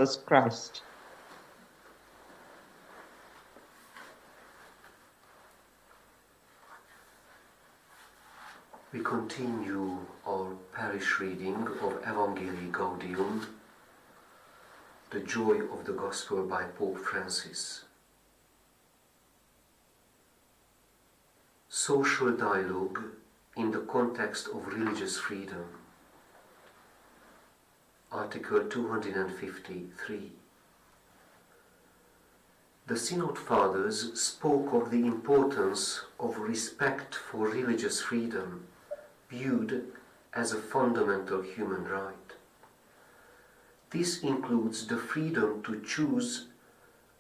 Jesus Christ. We continue our parish reading of Evangelii Gaudium, the joy of the Gospel by Pope Francis. Social dialogue in the context of religious freedom. Article 253. The Synod Fathers spoke of the importance of respect for religious freedom, viewed as a fundamental human right. This includes the freedom to choose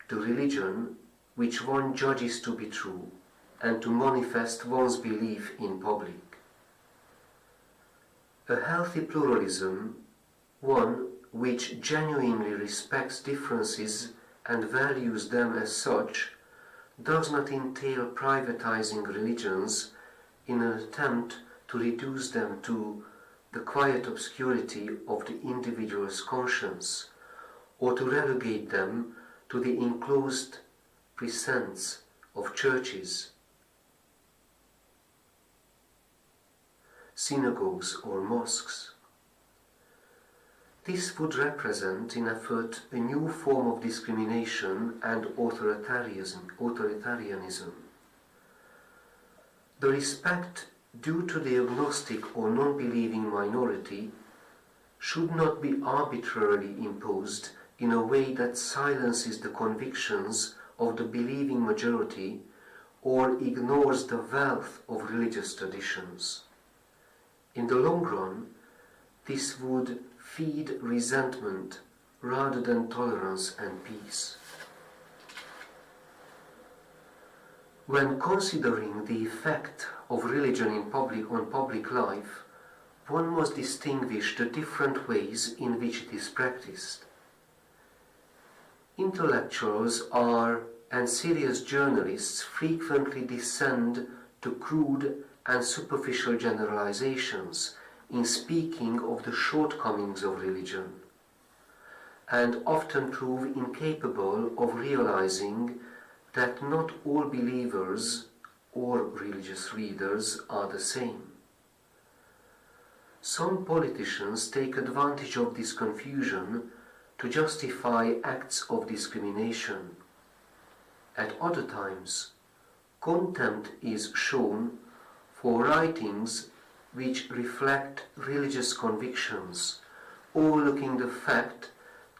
the religion which one judges to be true and to manifest one's belief in public. A healthy pluralism, one which genuinely respects differences and values them as such, does not entail privatizing religions in an attempt to reduce them to the quiet obscurity of the individual's conscience, or to relegate them to the enclosed precincts of churches, synagogues, or mosques. This would represent, in effort, a new form of discrimination and authoritarianism. The respect due to the agnostic or non-believing minority should not be arbitrarily imposed in a way that silences the convictions of the believing majority or ignores the wealth of religious traditions. In the long run, this would feed resentment rather than tolerance and peace. When considering the effect of religion on public life, one must distinguish the different ways in which it is practiced. Intellectuals and serious journalists frequently descend to crude and superficial generalizations in speaking of the shortcomings of religion, and often prove incapable of realizing that not all believers or religious readers are the same. Some politicians take advantage of this confusion to justify acts of discrimination. At other times, contempt is shown for writings which reflect religious convictions, overlooking the fact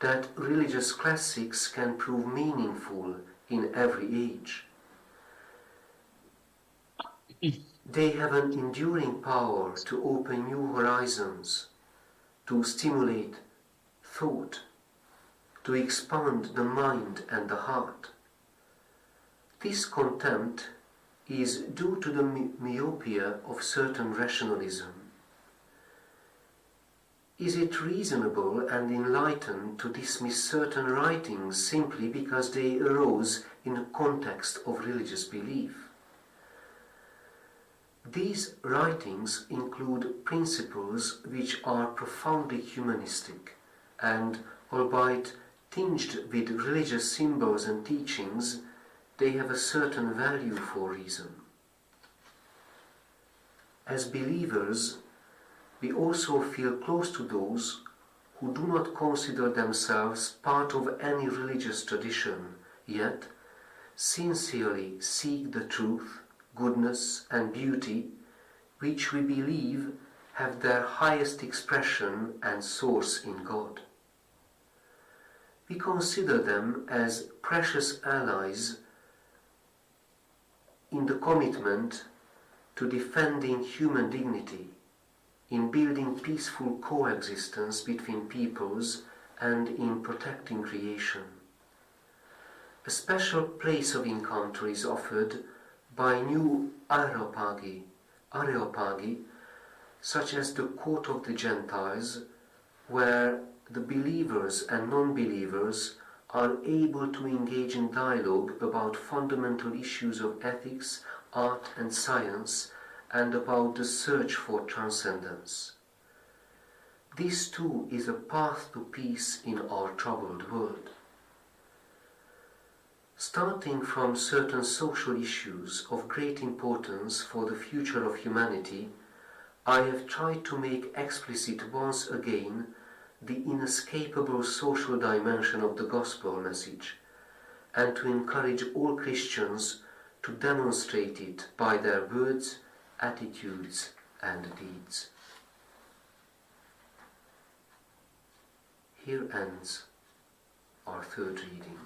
that religious classics can prove meaningful in every age. They have an enduring power to open new horizons, to stimulate thought, to expand the mind and the heart. This contempt is due to the myopia of certain rationalism. Is it reasonable and enlightened to dismiss certain writings simply because they arose in the context of religious belief? These writings include principles which are profoundly humanistic and, albeit tinged with religious symbols and teachings, they have a certain value for reason. As believers, we also feel close to those who do not consider themselves part of any religious tradition, yet sincerely seek the truth, goodness, and beauty which we believe have their highest expression and source in God. We consider them as precious allies in the commitment to defending human dignity, in building peaceful coexistence between peoples, and in protecting creation. A special place of encounter is offered by new areopagi, such as the court of the Gentiles, where the believers and non-believers are able to engage in dialogue about fundamental issues of ethics, art and science, and about the search for transcendence. This too is a path to peace in our troubled world. Starting from certain social issues of great importance for the future of humanity, I have tried to make explicit once again the inescapable social dimension of the gospel message, and to encourage all Christians to demonstrate it by their words, attitudes, and deeds. Here ends our third reading.